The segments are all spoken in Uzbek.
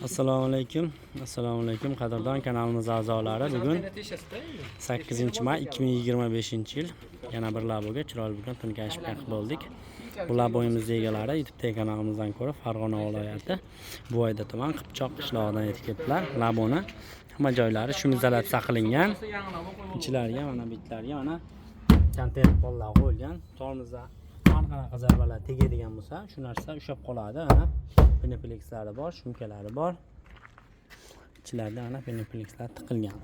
Assalomu alaykum. Assalomu alaykum qadrdon kanalimiz a'zolari. Bugun 8-may 2025-yil yana bir laboga chiroyli bo'lgan tunkashib bo'ldik. Bu laboyimiz egalari YouTube kanalimizdan ko'ra Farg'ona viloyati Buvoyda tuman Qipchoq qishlog'idan yetib keldilar. Laboni hamma joylari shumizalatsiya qilingan. Ichlariga mana bitlarga mana kontent pollar qo'yilgan. To'g'rimizda qanaqa zarbalar tegadigan bo'lsa, shu narsa ushlab qoladi. Mana penoplikslari bor, shumkalari bor. Ichlarida mana penoplekslar tiqilgan.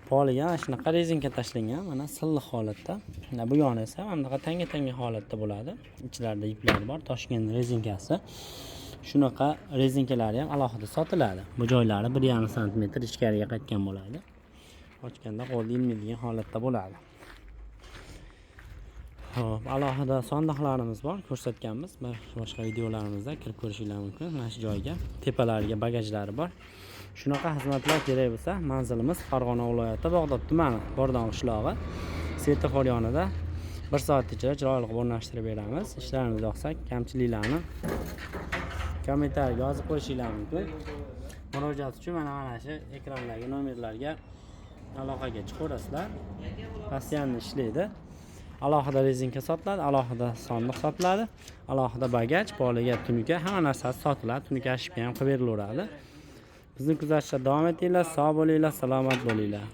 Poliga mana shunaqa rezinka tashlangan, mana silliq holatda. Mana bu yoni esa mana bunaqa tanga holatda bo'ladi. Ichlarida iplar bor, Toshkent rezinkasi. Shunaqa rezinkalari ham alohida sotiladi. Bu joylari 1,5 sm ichkariga qaytgan bo'ladi. Ochganda qo'lda ilmaydigan holatda bo'ladi. Xo'p, alohida sondiqlarimiz bor, ko'rsatganmiz. Boshqa videolarimizda kirib ko'rishingiz mumkin. Mana shu joyga tepalariga bagajlari bor. Shunaqa xizmatlar kerak bo'lsa, manzilimiz Farg'ona viloyati Bog'dod tumani Bordon qishlog'i. Svetofor yonida 1 soat ichida chiroyli qilib o'rnashtirib beramiz. Ishlarimiz yoqsa, kamchiliklarni kommentariyga yozib qo'yishingiz mumkin. Murojaat uchun mana shu ekrandagi nomerlarga aloqaga chiqaverasizlar. Postoyanno ishlaydi. Alohida rezinka sotiladi, alohida sondiq sotiladi, alohida bagaj, poliga, tunuka, hamma narsasi sotiladi. Tunuka ashibga ham qilib berilaveradi. Bizni kuzatishda davom etinglar, sog' bo'linglar, salomat bo'linglar.